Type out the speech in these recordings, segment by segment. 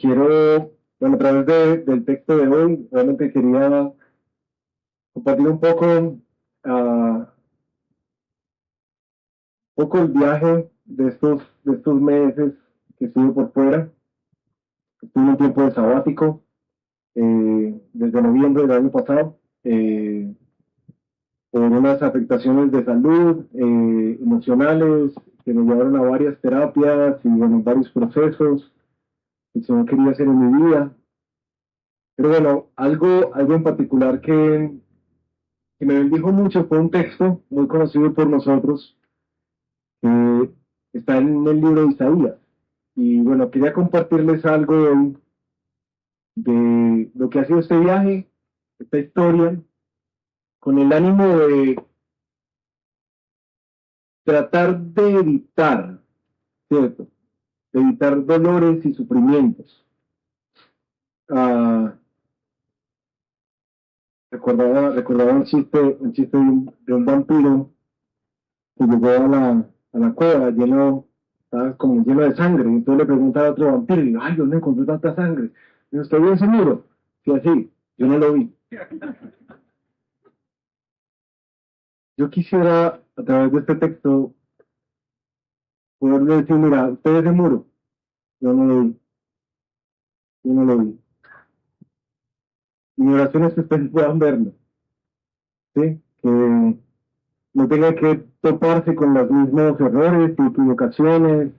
quiero, bueno, a través del texto de hoy, realmente quería compartir ah, un poco el viaje de estos meses que estuve por fuera. Estuve en un tiempo de sabático, desde noviembre del año pasado, por unas afectaciones de salud, emocionales, que me llevaron a varias terapias y bueno, varios procesos que el Señor quería hacer en mi vida. Pero bueno, algo en particular que me bendijo mucho fue un texto muy conocido por nosotros, que está en el libro de Isaías. Y bueno, quería compartirles algo de lo que ha sido este viaje, esta historia, con el ánimo de tratar de evitar, ¿cierto? De evitar dolores y sufrimientos. Ah, recordaba un chiste de un vampiro que llegó a la cueva estaba como lleno de sangre, y entonces le preguntaba a otro vampiro, y digo, ay, ¿dónde encontró tanta sangre? Y ¿usted vio ese muro? Sí, así, yo no lo vi. Yo quisiera, a través de este texto, poderle decir, mira, usted ese muro, yo no lo vi, yo no lo vi. Mi oración es que ustedes puedan verlo, ¿sí? Que no tenga que toparse con los mismos errores y equivocaciones,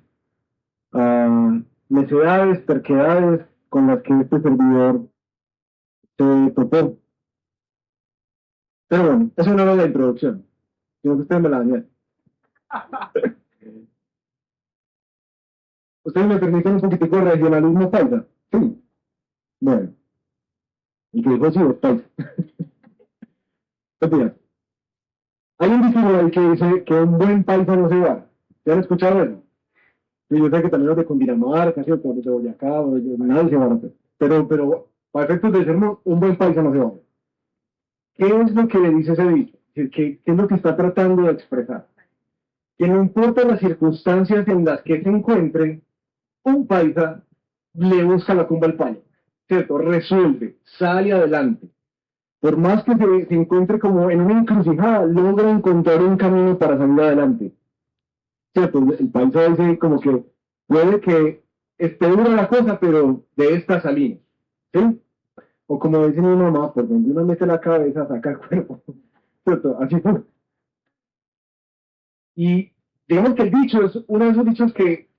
necedades, terquedades con las que este servidor se topó. Pero bueno, eso no era la introducción, sino que ustedes me la dañaron. ¿Ustedes me permiten un poquitico de regionalismo paisa? Sí. Bueno, y que dijo sí, es paisa. Mentira. Hay un dicho ahí que dice que un buen paisa no se va. ¿Ya han escuchado eso? Y yo sé que también los de Cundinamarca, ¿cierto? Los de Boyacá, nadie se va a hacer. Para efectos de ser un buen paisa no se va. ¿Qué es lo que le dice ese dicho? ¿Qué es lo que está tratando de expresar? Que no importa las circunstancias en las que se encuentre, un paisa le busca la tumba al paño, ¿cierto? Resuelve, sale adelante. Por más que se encuentre como en una encrucijada, logra encontrar un camino para salir adelante, ¿cierto? El paisa dice como que puede que esté dura la cosa, pero de esta salimos, ¿sí? O como dice mi mamá, por donde uno mete la cabeza, saca el cuerpo, ¿cierto? Así fue. Y digamos que el dicho es uno de esos dichos que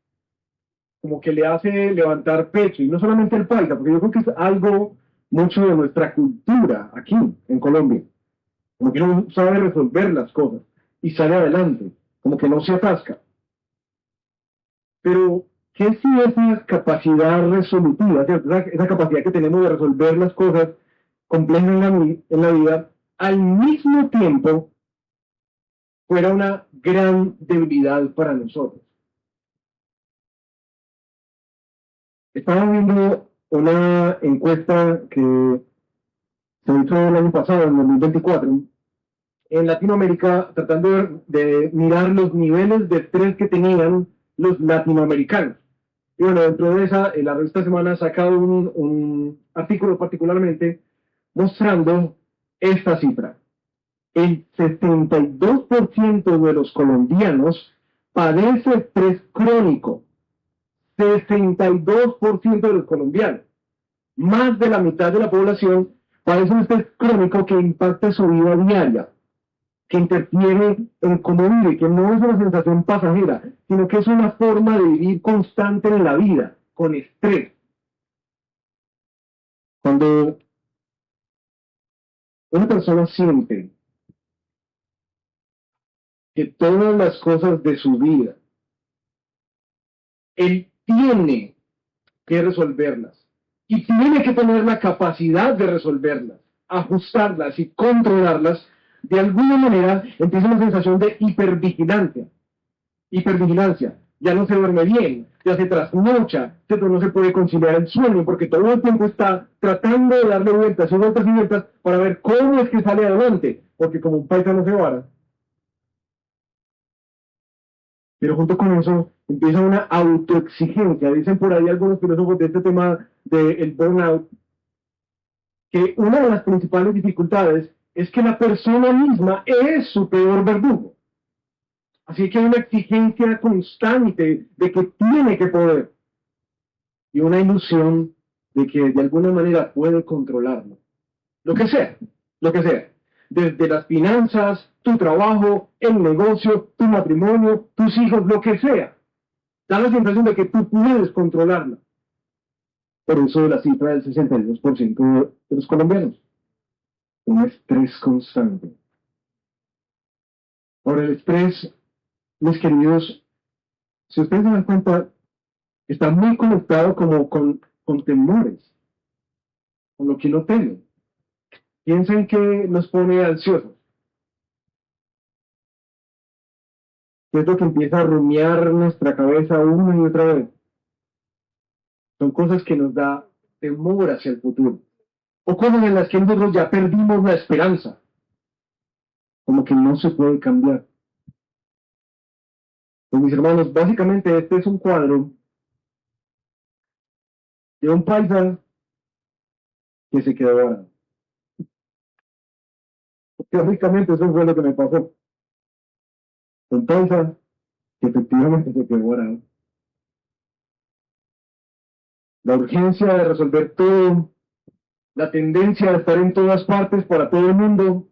como que le hace levantar pecho, y no solamente el paisa, porque yo creo que es algo mucho de nuestra cultura aquí en Colombia, como que uno sabe resolver las cosas y sale adelante, como que no se atasca. Pero, ¿qué si esa capacidad resolutiva, ¿cierto? Esa capacidad que tenemos de resolver las cosas complejas en la vida, al mismo tiempo fuera una gran debilidad para nosotros? Estaba viendo una encuesta que se hizo el año pasado, en 2024, en Latinoamérica, tratando de mirar los niveles de estrés que tenían los latinoamericanos. Y bueno, dentro de esa, la revista Semana ha sacado un artículo particularmente mostrando esta cifra. El 62% de los colombianos padece estrés crónico. 62% de los colombianos. Más de la mitad de la población padece un estrés crónico que impacta su vida diaria, que interfiere en cómo vive, que no es una sensación pasajera, sino que es una forma de vivir constante en la vida, con estrés. Cuando una persona siente que todas las cosas de su vida, él tiene que resolverlas y tiene que tener la capacidad de resolverlas, ajustarlas y controlarlas, de alguna manera empieza una sensación de hipervigilancia, ya no se duerme bien, ya se trasnocha, no se puede conciliar el sueño, porque todo el tiempo está tratando de darle vueltas y vueltas y vueltas para ver cómo es que sale adelante, porque como un paisa no se vara, Pero junto con eso empieza una autoexigencia. Dicen por ahí algunos filósofos de este tema del burnout que una de las principales dificultades es que la persona misma es su peor verdugo. Así que hay una exigencia constante de que tiene que poder y una ilusión de que de alguna manera puede controlarlo. Lo que sea, lo que sea. Desde las finanzas, tu trabajo, el negocio, tu matrimonio, tus hijos, lo que sea. Da la sensación de que tú puedes controlarla. Por eso la cifra del 62% de los colombianos. Un estrés constante. Ahora, el estrés, mis queridos, si ustedes se dan cuenta, está muy conectado como con temores, con lo que no teme. Piensen que nos pone ansiosos. ¿Qué es lo que empieza a rumiar nuestra cabeza una y otra vez? Son cosas que nos da temor hacia el futuro. O cosas en las que nosotros ya perdimos la esperanza. Como que no se puede cambiar. Pues mis hermanos, básicamente este es un cuadro de un paisa que se quedó varado. Básicamente eso fue lo que me pasó. Un paisa que efectivamente se quedó varado. La urgencia de resolver todo, la tendencia de estar en todas partes para todo el mundo,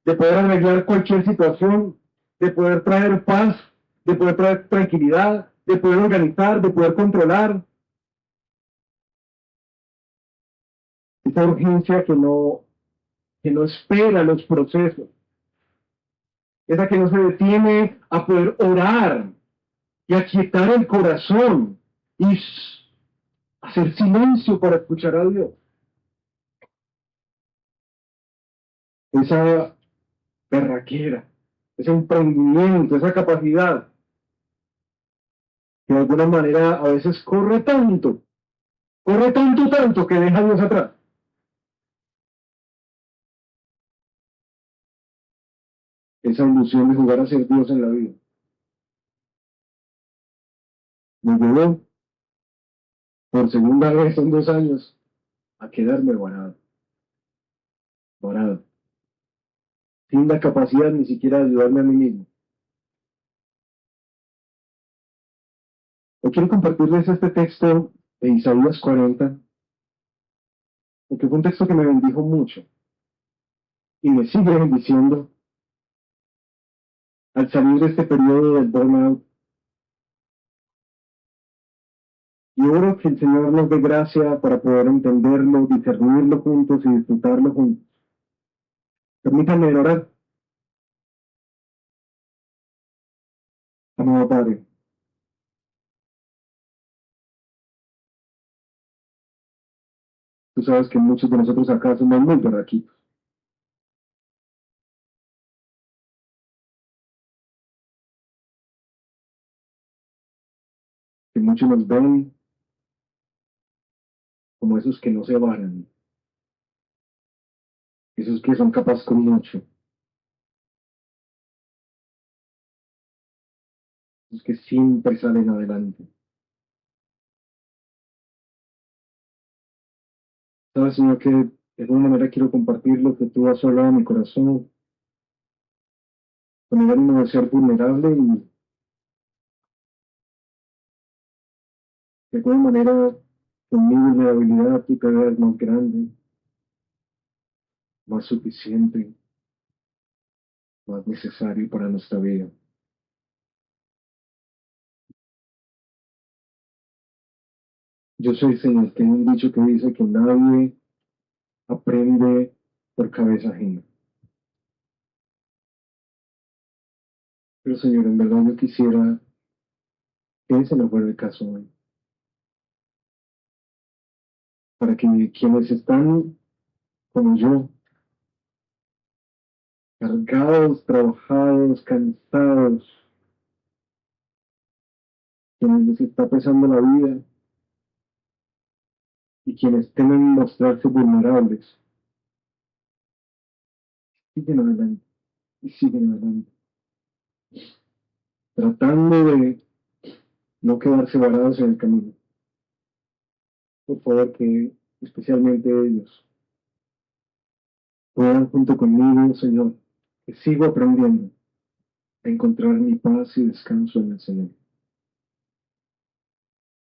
de poder arreglar cualquier situación, de poder traer paz, de poder traer tranquilidad, de poder organizar, de poder controlar. Esa urgencia que no espera los procesos, esa que no se detiene a poder orar y aquietar el corazón y hacer silencio para escuchar a Dios. Esa berraquera, ese emprendimiento, esa capacidad que de alguna manera a veces corre tanto, tanto que deja a Dios atrás. Esa ilusión de jugar a ser Dios en la vida. Me llevó por segunda vez en 2 años a quedarme varado, varado, sin la capacidad ni siquiera de ayudarme a mí mismo. Yo quiero compartirles este texto de Isaías 40, porque fue un texto que me bendijo mucho y me sigue bendiciendo al salir de este periodo del burnout. Y oro que el Señor nos dé gracia para poder entenderlo, discernirlo juntos y disfrutarlo juntos. Permítanme orar. Amado Padre, tú sabes que muchos de nosotros acá somos muy berraquitos, que muchos nos ven como esos que no se varan, esos que son capaces con mucho, esos que siempre salen adelante. Sabes, Señor, que de alguna manera quiero compartir lo que tú has hablado en mi corazón, con el ánimo de ser vulnerable y de alguna manera con mi vulnerabilidad tú te veas más grande, más suficiente, más necesario para nuestra vida. Yo soy, Señor, que hay un dicho que dice que nadie aprende por cabeza ajena. Pero, Señor, en verdad yo quisiera que ese no fuera el caso hoy, para que quienes están como yo, cargados, trabajados, cansados, quienes les está pesando la vida y quienes temen mostrarse vulnerables, siguen adelante y siguen adelante. tratando de no quedarse varados en el camino. Por favor, que especialmente ellos puedan junto conmigo, Señor, que sigo aprendiendo a encontrar mi paz y descanso en el Señor.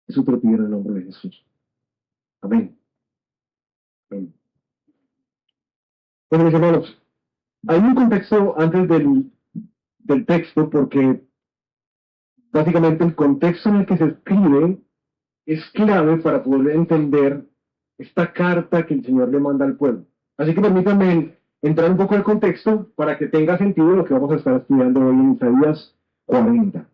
Eso te lo pido en el nombre de Jesús. Amén. Amén. Bueno, mis hermanos, hay un contexto antes del texto porque básicamente el contexto en el que se escribe es clave para poder entender esta carta que el Señor le manda al pueblo. Así que permítanme entrar un poco al contexto para que tenga sentido lo que vamos a estar estudiando hoy en Isaías 40.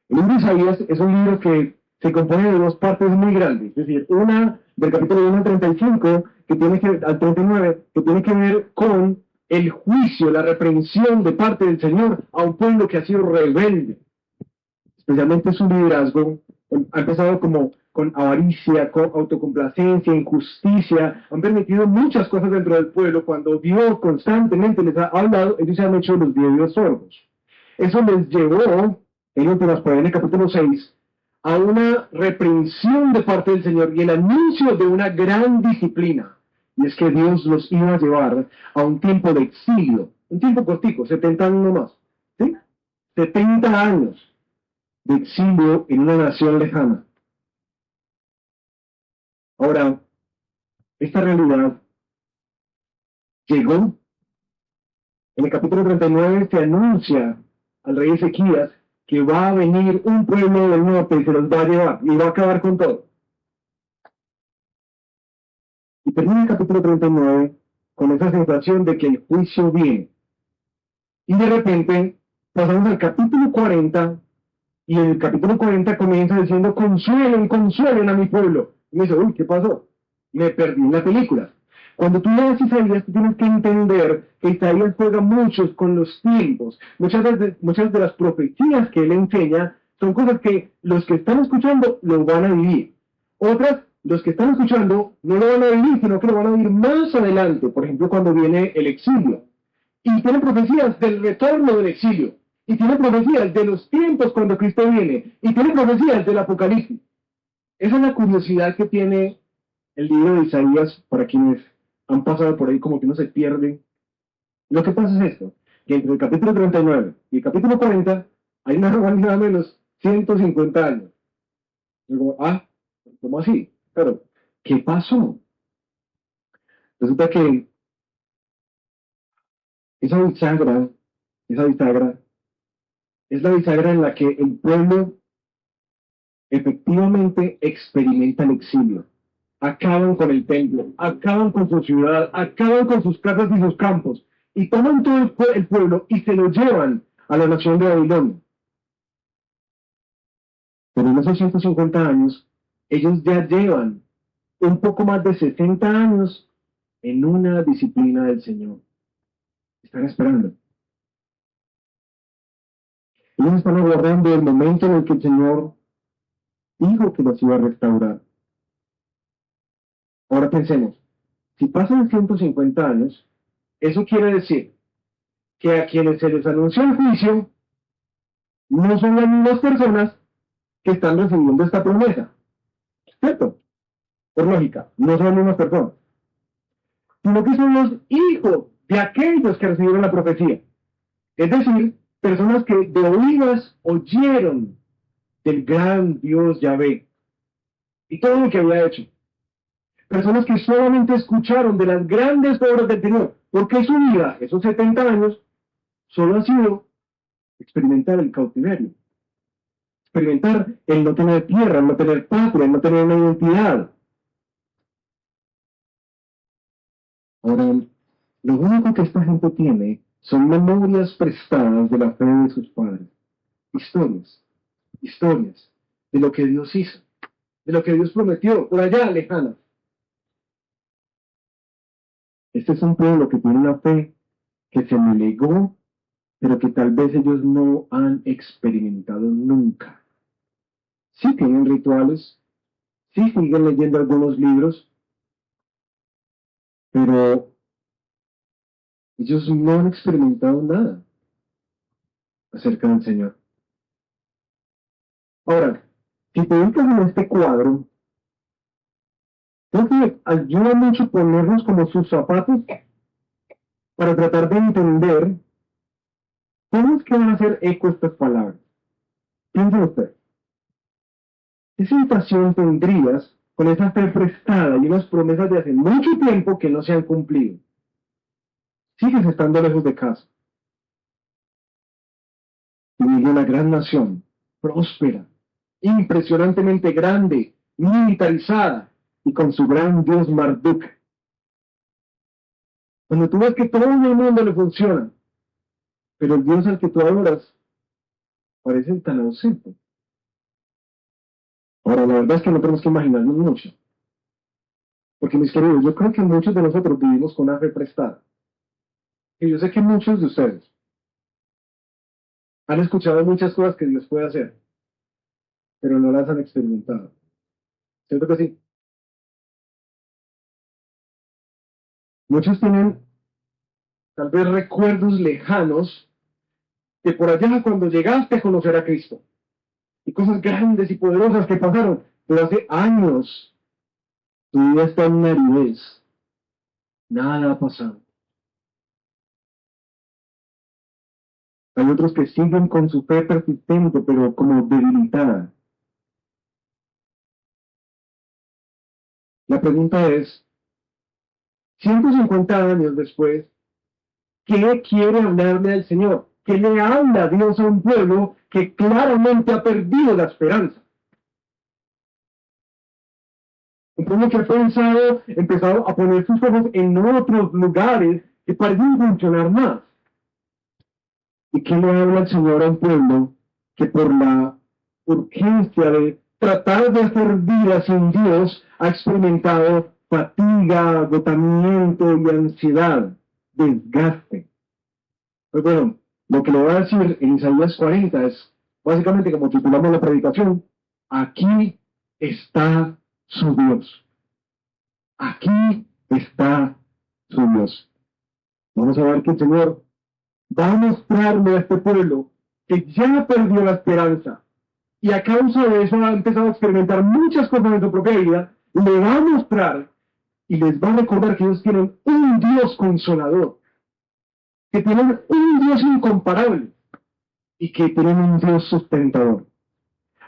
El libro de Isaías es un libro que se compone de dos partes muy grandes, es decir, una del capítulo 1 al 35, al 39, que tiene que ver con el juicio, la reprensión de parte del Señor a un pueblo que ha sido rebelde, especialmente su liderazgo. Ha empezado como con avaricia, con autocomplacencia, injusticia, han permitido muchas cosas dentro del pueblo. Cuando Dios constantemente les ha hablado, ellos se han hecho los oídos sordos. Eso les llevó, en últimas, por ahí en el capítulo 6, a una reprensión de parte del Señor y el anuncio de una gran disciplina. Y es que Dios los iba a llevar a un tiempo de exilio, un tiempo cortico, 70 años más, ¿sí? 70 años de exilio en una nación lejana. Ahora, esta realidad llegó. En el capítulo 39 se anuncia al rey Ezequías que va a venir un pueblo del norte y se los va a llevar y va a acabar con todo. Y termina el capítulo 39 con esa sensación de que el juicio viene. Y de repente pasamos al capítulo 40 y el capítulo 40 comienza diciendo: consuelen, consuelen a mi pueblo. Y me dice: uy, ¿qué pasó? Me perdí en la película. Cuando tú lees Isaías, tú tienes que entender que Isaías juega mucho con los tiempos. Muchas de las profecías que él enseña son cosas que los que están escuchando lo van a vivir. Otras, los que están escuchando no lo van a vivir, sino que lo van a vivir más adelante. Por ejemplo, cuando viene el exilio. Y tiene profecías del retorno del exilio. Y tiene profecías de los tiempos cuando Cristo viene. Y tiene profecías del Apocalipsis. Esa es la curiosidad que tiene el libro de Isaías para quienes han pasado por ahí, como que no se pierden. Lo que pasa es esto, que entre el capítulo 39 y el capítulo 40 hay nada menos 150 años. Digo, ¿cómo así? Pero, ¿qué pasó? Resulta que esa bisagra, esa bisagra, es la bisagra en la que el pueblo efectivamente experimenta el exilio. Acaban con el templo, acaban con su ciudad, acaban con sus casas y sus campos, y toman todo el pueblo y se lo llevan a la nación de Babilonia. Pero en esos 150 años, ellos ya llevan un poco más de 60 años en una disciplina del Señor. Están esperando. Ellos están aguardando el momento en el que el Señor dijo que los iba a restaurar. Ahora pensemos, si pasan 150 años, eso quiere decir que a quienes se les anunció el juicio no son las mismas personas que están recibiendo esta promesa. ¿Cierto? Por lógica, no son las mismas personas, sino que son los hijos de aquellos que recibieron la profecía. Es decir, personas que de oídas oyeron del gran Dios Yahvé y todo lo que había hecho. Personas que solamente escucharon de las grandes obras del Señor, porque su vida, esos 70 años, solo ha sido experimentar el cautiverio, experimentar el no tener tierra, el no tener patria, el no tener una identidad. Ahora, lo único que esta gente tiene son memorias prestadas de la fe de sus padres. Historias de lo que Dios hizo, de lo que Dios prometió, por allá lejana. Este es un pueblo que tiene una fe que se me legó, pero que tal vez ellos no han experimentado nunca. Sí tienen rituales, sí siguen leyendo algunos libros, pero ellos no han experimentado nada acerca del Señor. Ahora, si te ubicas en este cuadro, creo que ayuda mucho ponernos como sus zapatos para tratar de entender cómo es que van a hacer eco estas palabras. Piensa usted, ¿qué sensación tendrías con esa fe prestada y unas promesas de hace mucho tiempo que no se han cumplido? Sigues estando lejos de casa. Y vive una gran nación, próspera, impresionantemente grande, militarizada y con su gran dios Marduk. Cuando tú ves que todo en el mundo le funciona, pero el dios al que tú adoras parece tan ausente. Ahora, la verdad es que no tenemos que imaginarnos mucho. Porque, mis queridos, yo creo que muchos de nosotros vivimos con una fe prestada. Y yo sé que muchos de ustedes han escuchado muchas cosas que Dios puede hacer, pero no las han experimentado. ¿Cierto que sí? Muchos tienen tal vez recuerdos lejanos de por allá cuando llegaste a conocer a Cristo. Y cosas grandes y poderosas que pasaron, pero hace años tu vida está en una aridez. Nada ha pasado. Hay otros que siguen con su fe persistente, pero como debilitada. La pregunta es, 150 años después, ¿qué quiere hablarle al Señor? ¿Qué le habla Dios a un pueblo que claramente ha perdido la esperanza? Un pueblo que ha empezado a poner sus ojos en otros lugares que parecen funcionar más. ¿Y qué le habla el Señor a un pueblo que por la urgencia de tratar de hacer vida sin Dios ha experimentado fatiga, agotamiento y ansiedad, desgaste? Pues bueno, lo que le voy a decir en Isaías 40 es básicamente como titulamos la predicación: aquí está su Dios. Aquí está su Dios. Vamos a ver que el Señor va a mostrarle a este pueblo que ya perdió la esperanza y a causa de eso ha empezado a experimentar muchas cosas en su propia vida. Le va a mostrar y les va a recordar que ellos tienen un Dios consolador, que tienen un Dios incomparable y que tienen un Dios sustentador.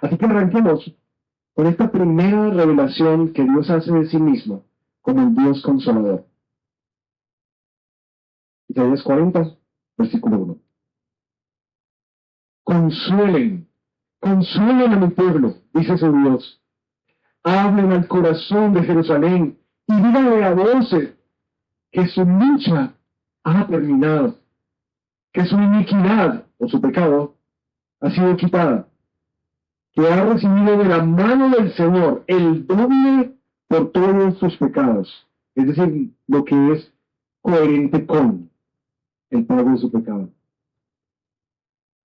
Así que arranquemos con esta primera revelación que Dios hace de sí mismo como el Dios consolador. Isaías 40, versículo 1. Consuelen, consuelen a mi pueblo, dice su Dios. Hablen al corazón de Jerusalén y díganle a voces que su lucha ha terminado, que su iniquidad o su pecado ha sido quitada, que ha recibido de la mano del Señor el doble por todos sus pecados, es decir, lo que es coherente con el pago de su pecado.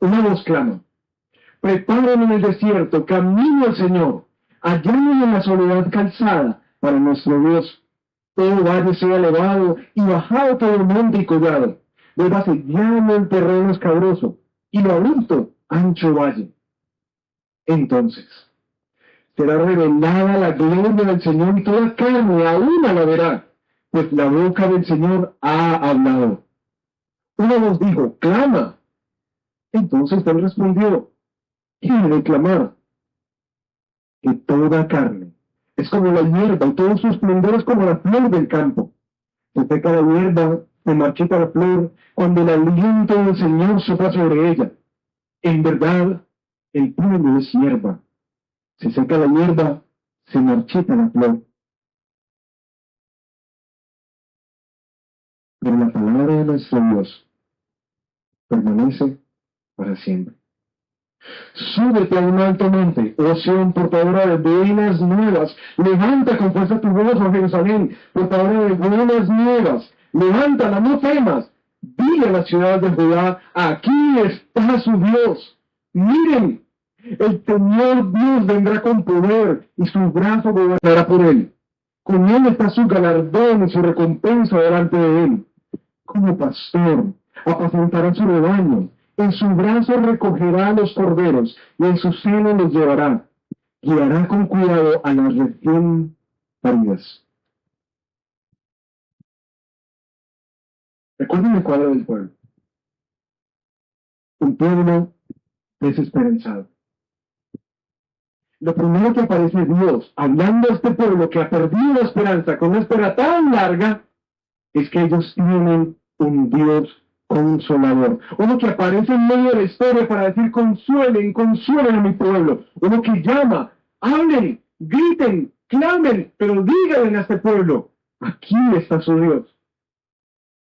Una voz clama: preparen en el desierto camino al Señor, allanen en la soledad calzada para nuestro Dios. Todo valle sea elevado y bajado todo monte y collado. Vuélvase llano el terreno escabroso y lo abrupto ancho valle. Entonces será revelada la gloria del Señor y toda carne aún la verá, pues la boca del Señor ha hablado. Una voz dijo: clama. Entonces él respondió: ¿quién debe clamar? Que toda carne es como la hierba y todo su esplendor es como la flor del campo. Se seca la hierba, se marchita la flor, cuando el aliento del Señor sopla sobre ella. En verdad, el pueblo es hierba. Se seca la hierba, se marchita la flor. Pero la palabra de nuestro Dios permanece para siempre. Súbete a un alto monte, oh Sión, portadora de buenas nuevas. Levanta con fuerza tu voz, oh Jerusalén, portadora de buenas nuevas. Levántala, no temas. Dile a la ciudad de Judá: aquí está su Dios. Miren, el Señor Dios vendrá con poder y su brazo gobernará por él. Con él está su galardón y su recompensa delante de él. Como pastor, apacentará su rebaño. En su brazo recogerá a los corderos y en su seno los llevará. Guiará con cuidado a las recién paridas. Recuerden el cuadro del pueblo. Un pueblo desesperanzado. Lo primero que aparece Dios hablando a este pueblo que ha perdido la esperanza con una espera tan larga es que ellos tienen un Dios consolador. Uno que aparece en medio de la historia para decir consuelen, consuelen a mi pueblo. Uno que llama, hablen, griten, clamen, pero díganle a este pueblo, aquí está su Dios.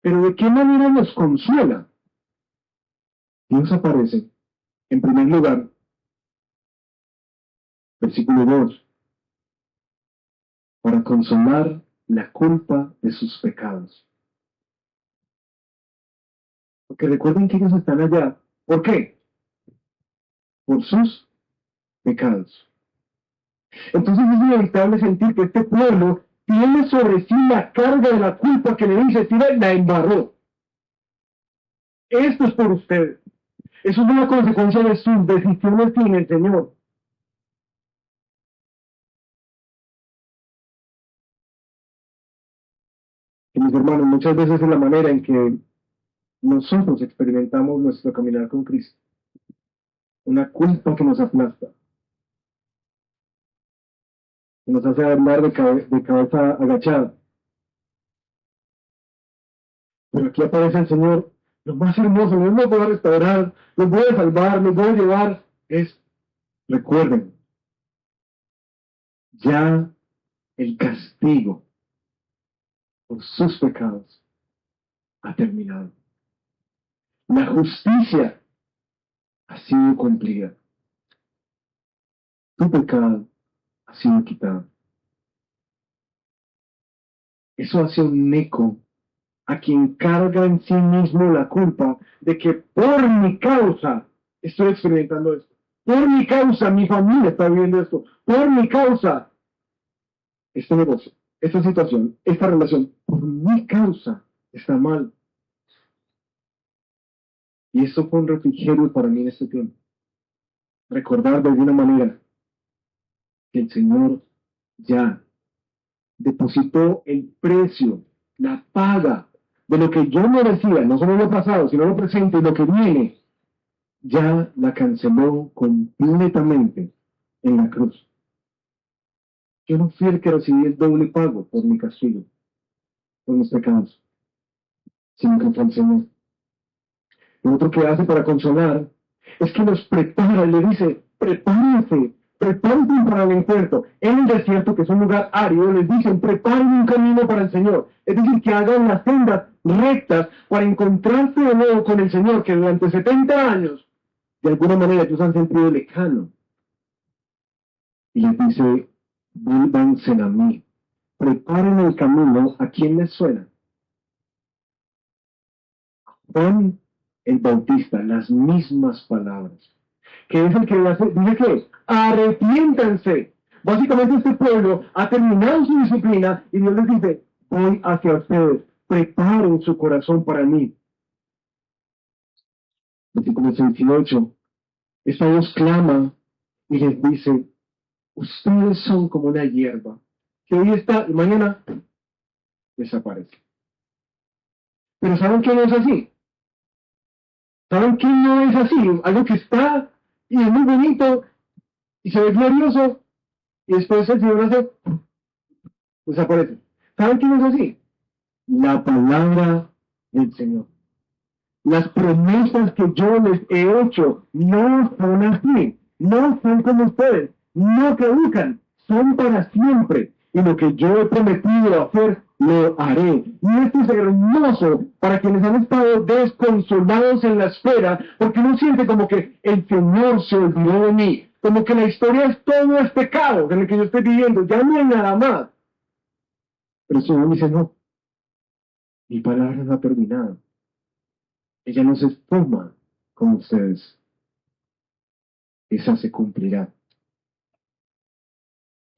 Pero ¿de qué manera nos consuela? Dios aparece, en primer lugar, versículo 2, para consolar la culpa de sus pecados. Porque recuerden que ellos están allá. ¿Por qué? Por sus pecados. Entonces es inevitable sentir que este pueblo tiene sobre sí la carga de la culpa que le dice, Steven, la embarró. Esto es por ustedes. Eso es una consecuencia de sus decisiones sin el Señor. Y mis hermanos, muchas veces es la manera en que nosotros experimentamos nuestro caminar con Cristo. Una culpa que nos aplasta, que nos hace andar de cabeza agachada. Pero aquí aparece el Señor, lo más hermoso, no nos voy a restaurar, los voy a salvar, los voy a llevar. Recuerden, ya el castigo por sus pecados ha terminado. La justicia ha sido cumplida. Tu pecado ha sido quitado. Eso hace un eco a quien carga en sí mismo la culpa de que por mi causa estoy experimentando esto. Por mi causa mi familia está viviendo esto. Por mi causa este negocio, esta situación, esta relación, por mi causa está mal. Y eso fue un refrigerio para mí en este tiempo. Recordar de alguna manera que el Señor ya depositó el precio, la paga de lo que yo merecía, no solo lo pasado, sino lo presente y lo que viene, ya la canceló completamente en la cruz. Yo no fui el que recibí el doble pago por mi castigo, por mis pecados, sino que fue el Señor. Lo otro que hace para consolar es que nos prepara, le dice, prepárense para el encuentro. En el desierto, que es un lugar árido, les dicen, preparen un camino para el Señor. Es decir, que hagan las sendas rectas para encontrarse de nuevo con el Señor, que durante 70 años, de alguna manera, ellos han sentido lejano. Y les dice, vuélvanse a mí, preparen el camino. ¿A quién les suena? Juan el Bautista, las mismas palabras. Que es el que dice que arrepiéntanse. Básicamente este pueblo ha terminado su disciplina y Dios les dice, voy hacia ustedes, preparen su corazón para mí. Versículo 68. Esta voz clama y les dice, ustedes son como una hierba que hoy está y mañana desaparece. Pero ¿saben qué no es así? ¿Saben qué no es así? Algo que está y es muy bonito y se ve glorioso y después el Señor hace, desaparece. ¿Saben qué no es así? La palabra del Señor. Las promesas que yo les he hecho no son así, no son como ustedes, no caducan, son para siempre. Y lo que yo he prometido hacer, lo haré. Y esto es hermoso para quienes han estado desconsolados en la espera, porque uno siente como que el Señor se olvidó de mí, como que la historia es todo este pecado en el que yo estoy viviendo, ya no hay nada más. Pero el Señor dice, no, mi palabra no ha terminado. Ella no se esfuma con ustedes. Esa se cumplirá.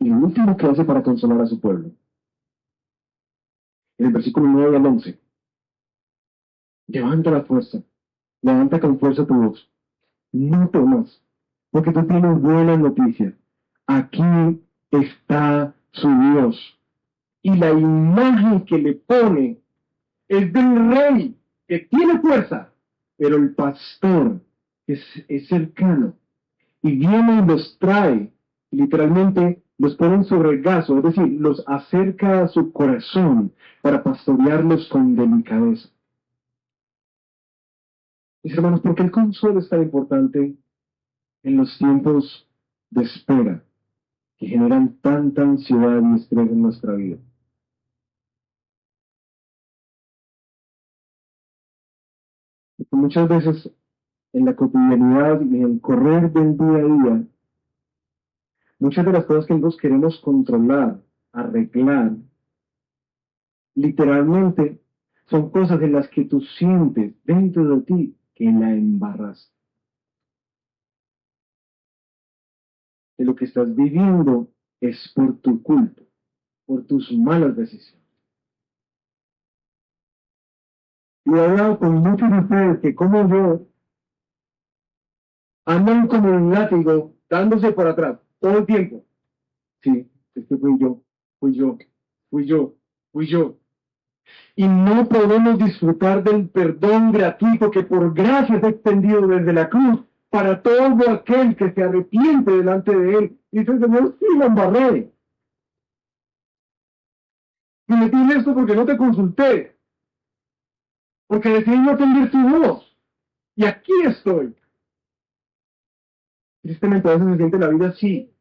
Y lo último que hace para consolar a su pueblo, en el versículo 9 al 11, levanta la fuerza, Levanta con fuerza tu voz. No temas, porque tú tienes buenas noticias. Aquí está su Dios. Y la imagen que le pone es del rey, que tiene fuerza, pero el pastor es cercano. Y viene y los trae, literalmente los ponen sobre el gazo, es decir, los acerca a su corazón para pastorearlos con delicadeza. Mis hermanos, ¿por qué el consuelo es tan importante en los tiempos de espera que generan tanta ansiedad y estrés en nuestra vida? Porque muchas veces en la cotidianidad y en el correr del día a día, muchas de las cosas que nosotros queremos controlar, arreglar, literalmente son cosas en las que tú sientes dentro de ti que la embarras. Que lo que estás viviendo es por tu culpa, por tus malas decisiones. Y he hablado con muchos de ustedes que, como yo, andan como un látigo dándose para atrás todo el tiempo. Sí, es que fui yo, fui yo, fui yo, fui yo. Y no podemos disfrutar del perdón gratuito que por gracia es extendido desde la cruz para todo aquel que se arrepiente delante de él. Y dice, Señor, sí lo embarré. Y metí en esto porque no te consulté, porque decidí no atender tu voz. Y aquí estoy. Tristemente a veces se siente la vida así,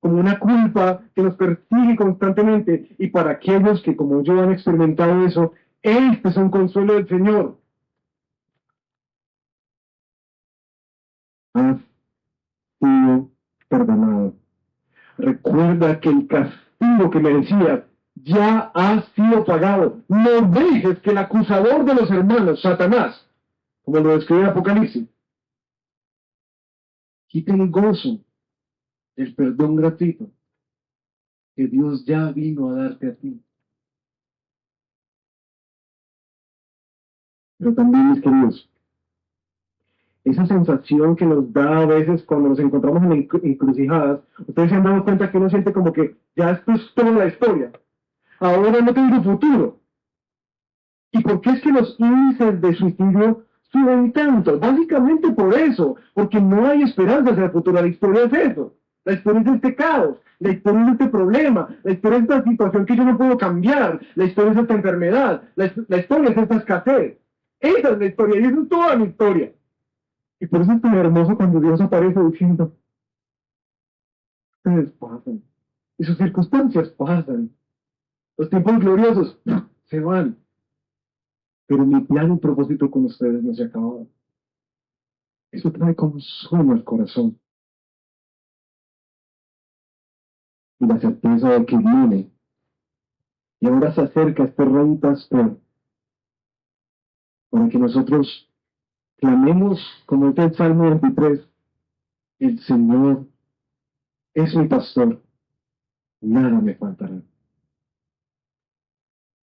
como una culpa que nos persigue constantemente. Y para aquellos que como yo han experimentado eso, este es un consuelo del Señor. Has sido perdonado. Recuerda que el castigo que merecías ya ha sido pagado. No dejes que el acusador de los hermanos, Satanás, como lo describe Apocalipsis, quite el gozo del perdón gratuito que Dios ya vino a darte a ti. Pero también, mis queridos, esa sensación que nos da a veces cuando nos encontramos en encrucijadas, ustedes se han dado cuenta que uno siente como que ya esto es toda la historia. Ahora no tengo futuro. ¿Y por qué es que los índices de suicidio suben tanto? Básicamente por eso, porque no hay esperanza hacia el futuro. La historia es eso. La historia es este caos, la historia es este problema, la historia es esta situación que yo no puedo cambiar, la historia es esta enfermedad, la historia es esta escasez. Esa es la historia y esa es toda mi historia. Y por eso es tan hermoso cuando Dios aparece diciendo, ustedes pasan, y sus circunstancias pasan, los tiempos gloriosos se van, pero mi plan y propósito con ustedes no se acaba. Eso trae consuelo al corazón y la certeza de que viene y ahora se acerca este rey pastor para que nosotros clamemos, como dice el Salmo 23, el Señor es mi pastor, nada me faltará.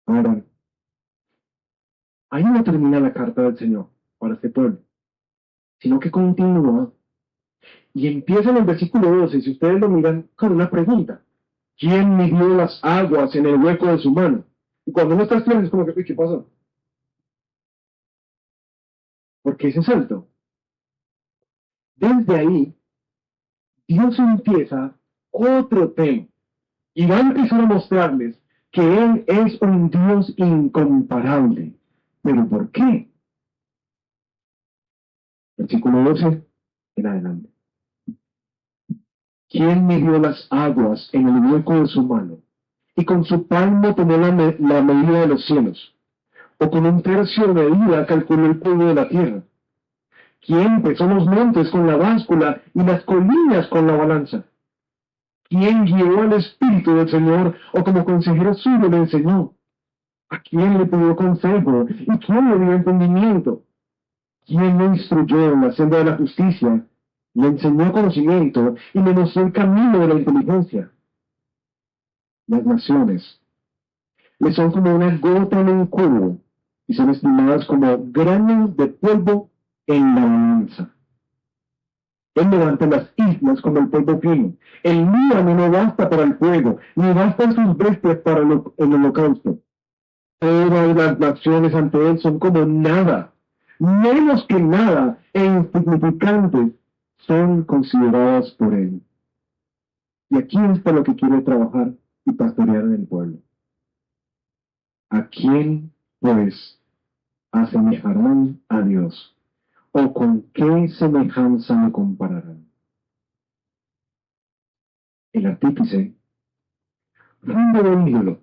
Ahora, ahí no termina la carta del Señor para este pueblo, sino que continúa y empieza en el versículo 12, si ustedes lo miran, con una pregunta. ¿Quién midió las aguas en el hueco de su mano? Y cuando uno está estudiando es como que, ¿qué pasó? ¿Por qué ese salto? Desde ahí, Dios empieza otro tema y va a empezar a mostrarles que Él es un Dios incomparable. ¿Pero por qué? Versículo 12 en adelante. ¿Quién midió las aguas en el hueco de su mano y con su palmo tomó la medida de los cielos? ¿O con un tercio de medida calculó el polvo de la tierra? ¿Quién pesó los montes con la báscula y las colinas con la balanza? ¿Quién guió al Espíritu del Señor o como consejero suyo le enseñó? ¿A quién le pidió consejo y quién le dio entendimiento? ¿Quién le instruyó en la senda de la justicia? Le enseñó conocimiento y le mostró el camino de la inteligencia. Las naciones le son como una gota en un cubo y son estimadas como granos de polvo en la balanza. Él levanta las islas como el polvo fino. El líbano no basta para el fuego, ni bastan sus bestias para el holocausto. Todas las naciones ante él son como nada, menos que nada, e insignificantes son consideradas por él. Y aquí está lo que quiere trabajar y pastorear en el pueblo. ¿A quién, pues, asemejarán a Dios? ¿O con qué semejanza me compararán? El artífice funde un ídolo,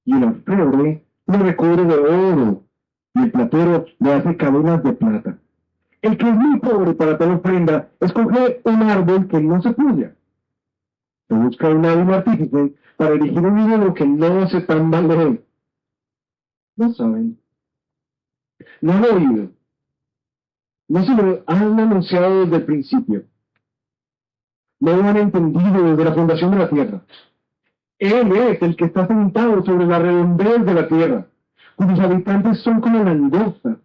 y el orfebre lo recubre de oro, y el platero le hace cadenas de plata. El que es muy pobre para tal ofrenda, escoge un árbol que no se puya. Se busca un hábil artífice para erigir un ídolo que no se tambalee. No saben, no han oído, no se lo han anunciado desde el principio, no lo han entendido desde la fundación de la tierra. Él es el que está sentado sobre la redondez de la tierra, cuyos habitantes son como langostas.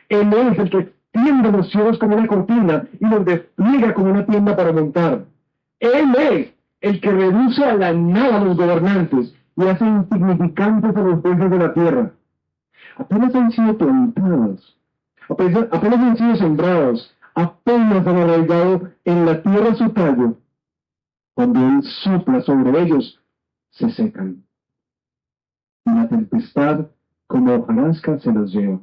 Él es el que extiende los cielos como una cortina y los despliega como una tienda para montar. Él es el que reduce a la nada a los gobernantes y hace insignificantes a los jueces de la tierra. Apenas han sido plantados, apenas han sido sembrados, apenas han arraigado en la tierra su tallo. Cuando él sopla sobre ellos, se secan. Y la tempestad, como hojarasca, se los lleva.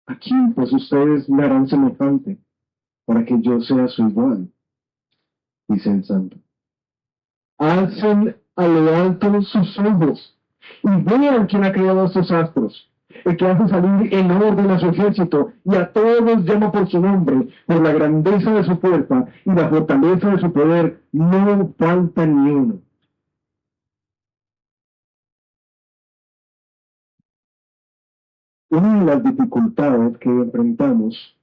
¿A quién, pues, ustedes me harán semejante para que yo sea su igual? Dice el santo. Alcen a lo alto sus ojos y vean quién ha creado estos astros, el que hace salir en orden a su ejército y a todos llama por su nombre, por la grandeza de su fuerza y la fortaleza de su poder, no falta ni uno. Una de las dificultades que enfrentamos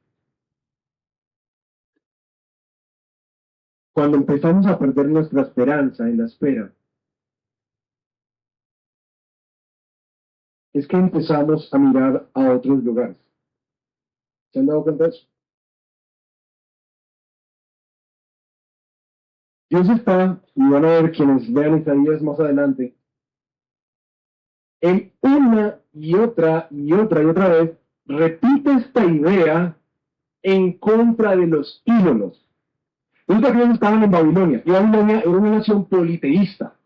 cuando empezamos a perder nuestra esperanza en la espera es que empezamos a mirar a otros lugares. ¿Se han dado cuenta de eso? Dios está, y van a ver quienes vean Isaías más adelante, en una y otra vez, repite esta idea en contra de los ídolos. Resulta que ellos estaban en Babilonia, y Babilonia era una nación politeísta.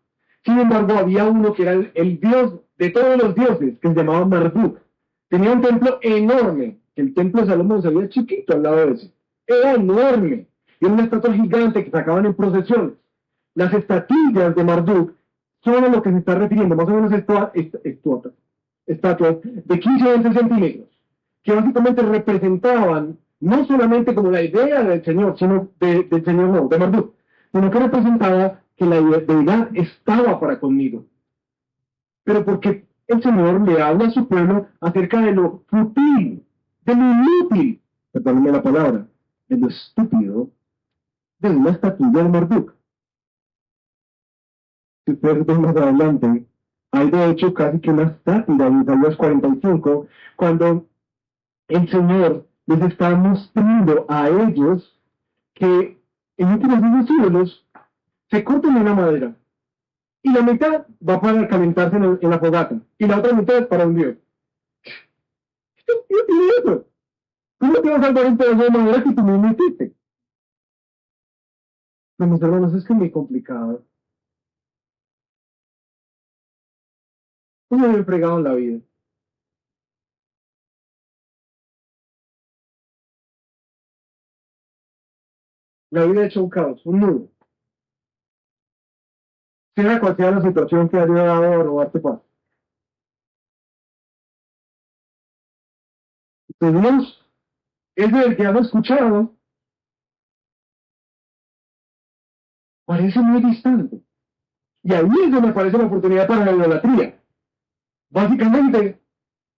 Sin embargo, había uno que era el dios de todos los dioses, que se llamaba Marduk. Tenía un templo enorme, que el templo de Salomón se veía chiquito al lado de ese. Era enorme. Y era una estatua gigante que sacaban en procesiones. Las estatuillas de Marduk son a lo que se está refiriendo, más o menos estatuas de 15 o 20 centímetros, que básicamente representaban no solamente como la idea del Señor, sino del Señor no, de Marduk, sino que representaba que la deidad estaba para conmigo. Pero porque el Señor le habla a su pueblo acerca de lo fútil, de lo inútil, perdónenme la palabra, de lo estúpido de una estatuilla de Marduk. Si ustedes ven más adelante, hay de hecho casi que una sátira en Isaías 45, cuando el Señor les está mostrando a ellos que en últimos esos ídolos se cortan una madera y la mitad va para calentarse en la fogata y la otra mitad es para un dios. ¿Qué tiene eso? ¿Cómo te vas a salvar un pedazo de madera que tú mismo hiciste? No, mis hermanos, es que es muy complicado. ¿Cómo me he fregado en la vida? La vida ha hecho un caos, un nudo. Sea cual sea la situación que ha llegado a robarte paz. De Dios, ese del que has escuchado, parece muy distante. Y ahí es donde aparece la oportunidad para la idolatría. Básicamente,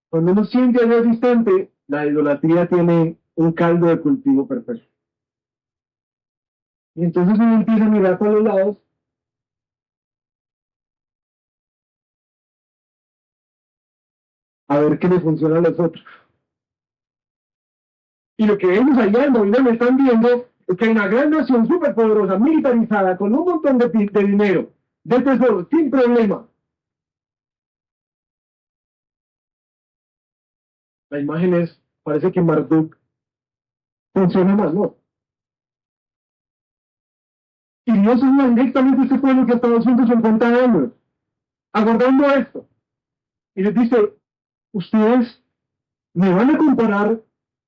cuando uno siente a Dios distante, la idolatría tiene un caldo de cultivo perfecto. Y entonces uno empieza a mirar por los lados a ver qué le funciona a los otros. Y lo que ellos allá en Babilonia están viendo es que hay una gran nación superpoderosa, militarizada, con un montón de dinero, de tesoro, sin problema. La imagen es, parece que Marduk funciona más, ¿no? Y Dios es directamente ese pueblo que ha estado 150 años, aguardando esto. Y les dice, ustedes me van a comparar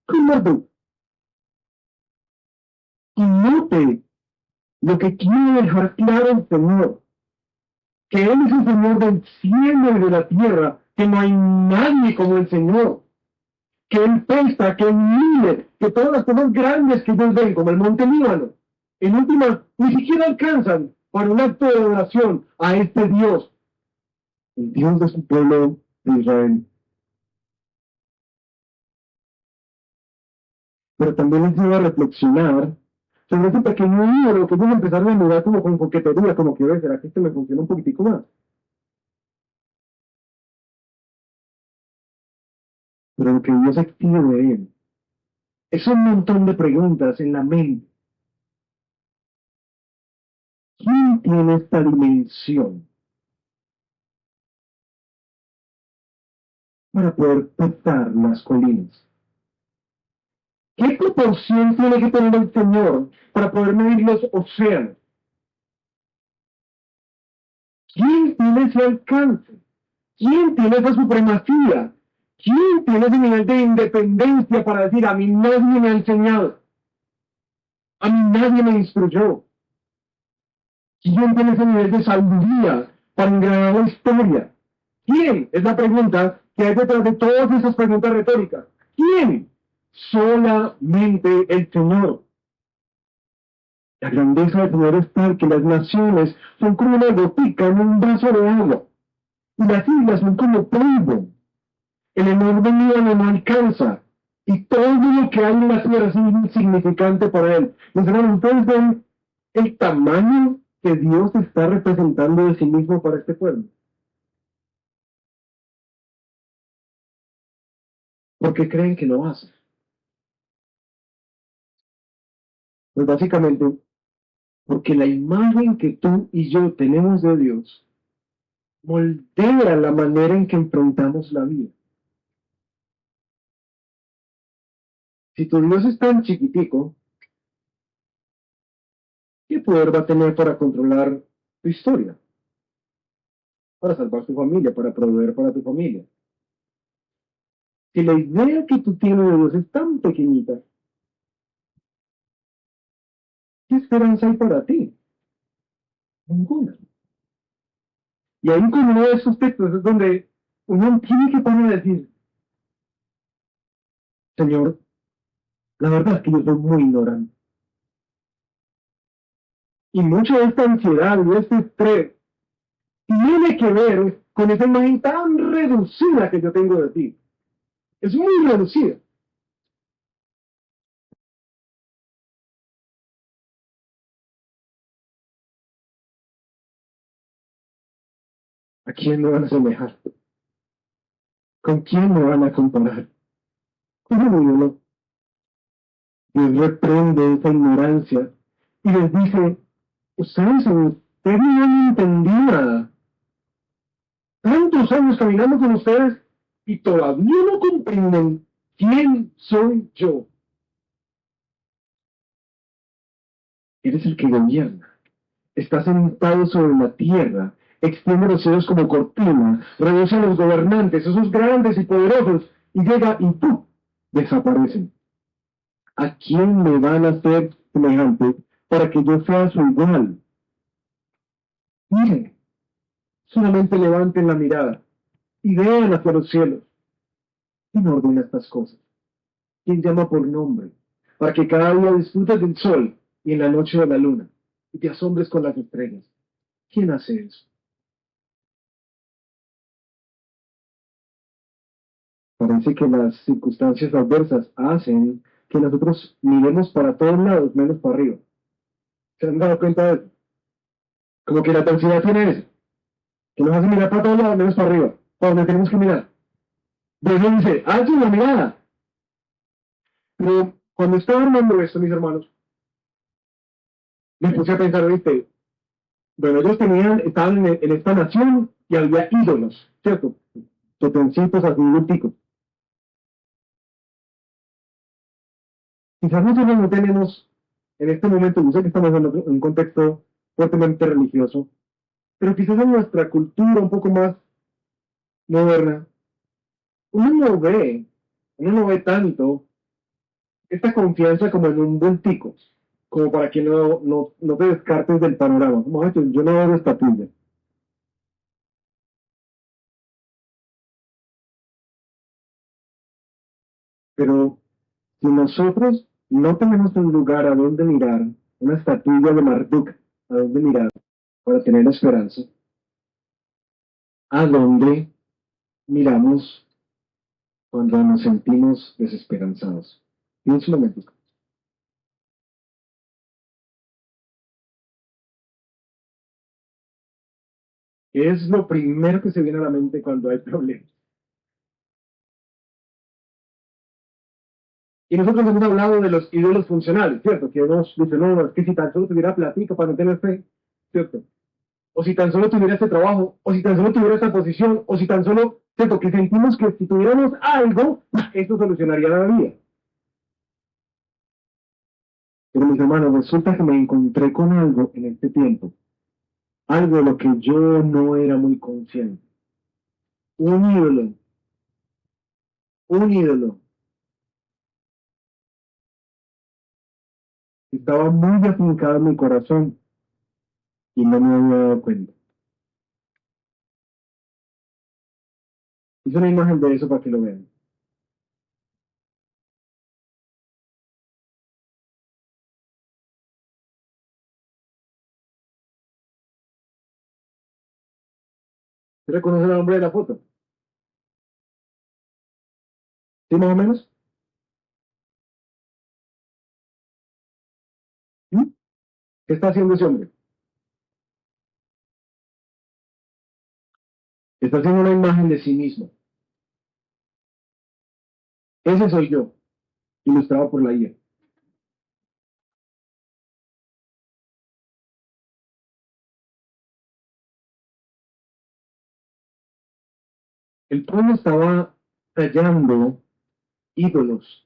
con Marduk. Y note lo que quiere dejar claro el Señor, que Él es el Señor del cielo y de la tierra, que no hay nadie como el Señor, que Él pesta, que Él mide, que todas las cosas grandes que ellos ven, como el monte Líbano, en última, ni siquiera alcanzan para un acto de adoración a este Dios, el Dios de su pueblo de Israel. Pero también les lleva a reflexionar sobre ese pequeño ídolo que ellos empezaron a mirar como con coquetería, como que, ¿será que esto me funciona un poquitico más? Pero lo que Dios exige de él es un montón de preguntas en la mente. ¿Quién tiene esta dimensión para poder pesar las colinas? ¿Qué proporción tiene que tener el Señor para poder medir los océanos? ¿Quién tiene ese alcance? ¿Quién tiene esa supremacía? ¿Quién tiene ese nivel de independencia para decir, a mí nadie me ha enseñado? A mí nadie me instruyó. ¿Quién tiene ese nivel de sabiduría para engranar la historia? ¿Quién? Es la pregunta que hay detrás de todas esas preguntas retóricas. ¿Quién? Solamente el Señor. La grandeza del Señor es tal que las naciones son como una gotica en un vaso de agua. Y las islas son como polvo. El enorme Líbano no alcanza. Y todo lo que hay en la tierra es insignificante para él. Mis hermanos, ustedes ven el tamaño que Dios está representando de sí mismo para este pueblo. Porque creen que lo hace. Pues básicamente, porque la imagen que tú y yo tenemos de Dios moldea la manera en que enfrentamos la vida. Si tu Dios es tan chiquitico, ¿qué poder va a tener para controlar tu historia? Para salvar tu familia, para proveer para tu familia. Si la idea que tú tienes de Dios es tan pequeñita, ¿qué esperanza hay para ti? Ninguna. Y ahí con uno de esos textos es donde uno tiene que poner a decir, Señor, la verdad es que yo soy muy ignorante. Y mucha de esta ansiedad y este estrés tiene que ver con esa imagen tan reducida que yo tengo de ti. Es muy reducida. ¿A quién me van a asemejar? ¿Con quién me van a comparar? ¿Cómo Dios reprende esa ignorancia y les dice, ustedes no han entendido nada. Tantos años caminando con ustedes y todavía no comprenden quién soy yo. Eres el que gobierna. Estás sentado sobre la tierra, extiende los cielos como cortina, reduce a los gobernantes, esos grandes y poderosos, y llega y ¡pum! Desaparecen. ¿A quién me van a hacer semejante para que yo sea su igual? Miren, solamente levanten la mirada y vean hacia los cielos. ¿Quién ordena estas cosas? ¿Quién llama por nombre? Para que cada día disfrutes del sol y en la noche de la luna, y te asombres con las estrellas. ¿Quién hace eso? Parece que las circunstancias adversas hacen que nosotros miremos para todos lados, menos para arriba. ¿Se han dado cuenta de eso? Como que la adversidad tiene eso, que nos hace mirar para todos lados, menos para arriba, para donde tenemos que mirar. Dios nos dice, alza la mirada. Pero cuando estaba armando esto, mis hermanos, me puse a pensar, ¿viste? Bueno, ellos estaban en esta nación y había ídolos, ¿cierto? Totencitos así, bulticos. Quizás nosotros no tenemos, en este momento, yo sé que estamos en un contexto fuertemente religioso, pero quizás en nuestra cultura un poco más moderna, uno no ve, uno no ve tanto esta confianza como en un bultico, como para que no te descartes del panorama. Como, "Ay, pues, yo no veo esta tuya". Pero si nosotros no tenemos un lugar a donde mirar, una estatuilla de Marduk a donde mirar para tener esperanza, ¿a dónde miramos cuando nos sentimos desesperanzados? Piensa un momento. ¿Qué es lo primero que se viene a la mente cuando hay problemas? Y nosotros hemos hablado de los ídolos funcionales, ¿cierto? Que uno dice, no, no, es que si tan solo tuviera platica para no tener fe, ¿cierto? O si tan solo tuviera este trabajo, o si tan solo tuviera esta posición, o si tan solo, ¿cierto? Que sentimos que si tuviéramos algo, esto solucionaría la vida. Pero mis hermanos, resulta que me encontré con algo en este tiempo, algo de lo que yo no era muy consciente. Un ídolo, un ídolo, que estaba muy afincado en mi corazón y no me había dado cuenta. Hice una imagen de eso para que lo vean. ¿Se reconoce el nombre de la foto? ¿Sí, más o menos? ¿Mm? ¿Qué está haciendo ese hombre? Está haciendo una imagen de sí mismo. Ese soy yo, ilustrado por la IA. El pueblo estaba tallando ídolos,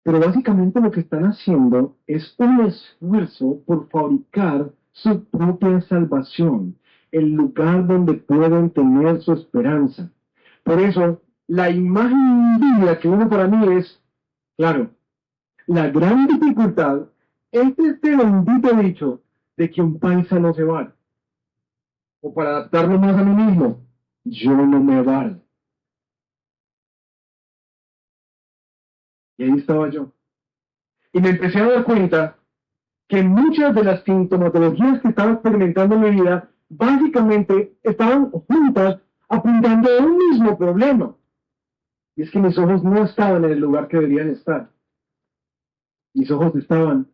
pero básicamente lo que están haciendo es un esfuerzo por fabricar su propia salvación, el lugar donde pueden tener su esperanza. Por eso, la imagen bíblica que uno para mí es, claro, la gran dificultad es este bendito dicho de que un paisa no se va. O para adaptarlo más a mí mismo, yo no me vale. Y ahí estaba yo. Y me empecé a dar cuenta que muchas de las sintomatologías que estaba experimentando en mi vida, básicamente estaban juntas apuntando a un mismo problema. Y es que mis ojos no estaban en el lugar que deberían estar. Mis ojos estaban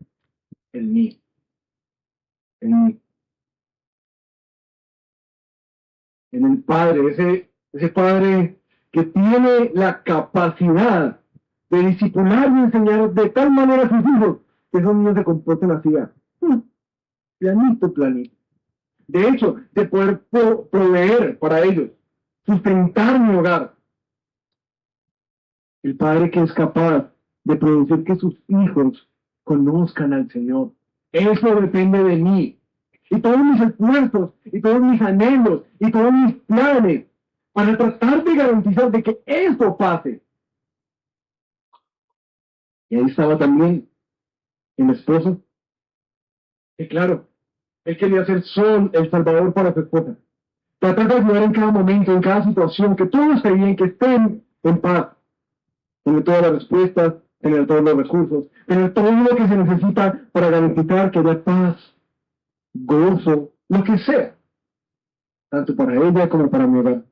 en mí, en mí, en el Padre, ese Padre que tiene la capacidad de discipular y enseñar de tal manera a sus hijos que esos niños se comporten así. Planito, planito. De hecho, de poder proveer para ellos, sustentar mi hogar. El Padre que es capaz de producir que sus hijos conozcan al Señor. Eso depende de mí. Y todos mis esfuerzos, y todos mis anhelos, y todos mis planes, para tratar de garantizar de que eso pase. Y ahí estaba también el esposo, que claro, él quería ser sol, el salvador para su esposa. Tratar de ayudar en cada momento, en cada situación, que todos esté bien, que estén en paz, tener todas las respuestas, tener todos los recursos, tener todo lo que se necesita para garantizar que haya paz, gozo, lo que sea, tanto para ella como para mi hogar.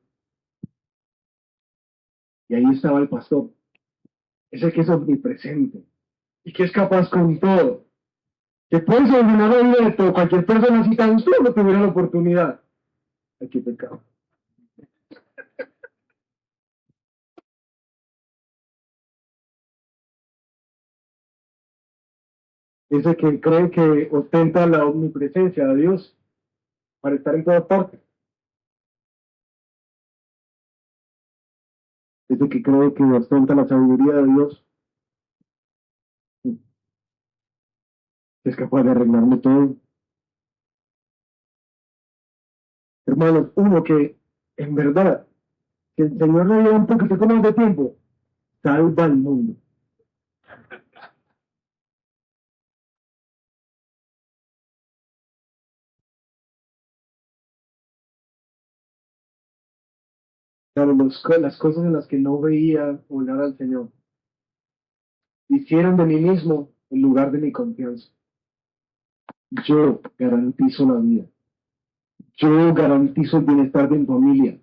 Y ahí estaba el pastor, ese que es omnipresente y que es capaz con todo, que puede solucionar la vida de todo, cualquier persona si tan solo tuviera la oportunidad. Ay, qué pecado. Ese que cree que ostenta la omnipresencia de Dios para estar en todas partes. Ese que cree que ostenta la sabiduría de Dios, es capaz de arreglarme todo. Hermanos, uno que en verdad, que el Señor le dio un poquito más de tiempo, salva al mundo. Claro, las cosas en las que no veía volar al Señor hicieron de mí mismo el lugar de mi confianza. Yo garantizo la vida. Yo garantizo el bienestar de mi familia.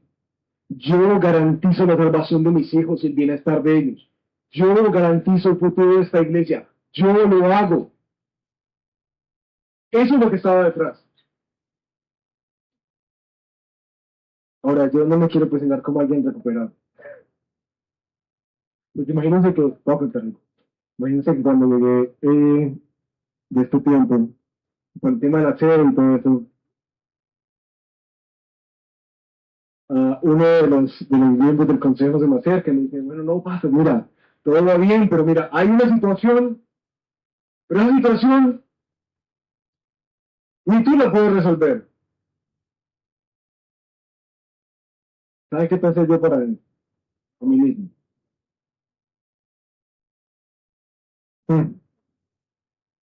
Yo garantizo la salvación de mis hijos y el bienestar de ellos. Yo garantizo el futuro de esta iglesia. Yo lo hago. Eso es lo que estaba detrás. Ahora, yo no me quiero presentar como alguien recuperado. Pues imagínense que, voy a contarles. Imagínense que cuando llegué de este tiempo, con el tema del aseo y todo eso, uno de los miembros del consejo se me acerca y me dice, bueno, no pasa, mira, todo va bien, pero mira, hay una situación, pero esa situación ni tú la puedes resolver. ¿Sabes qué pensé yo para mí? A mí mismo. Mm,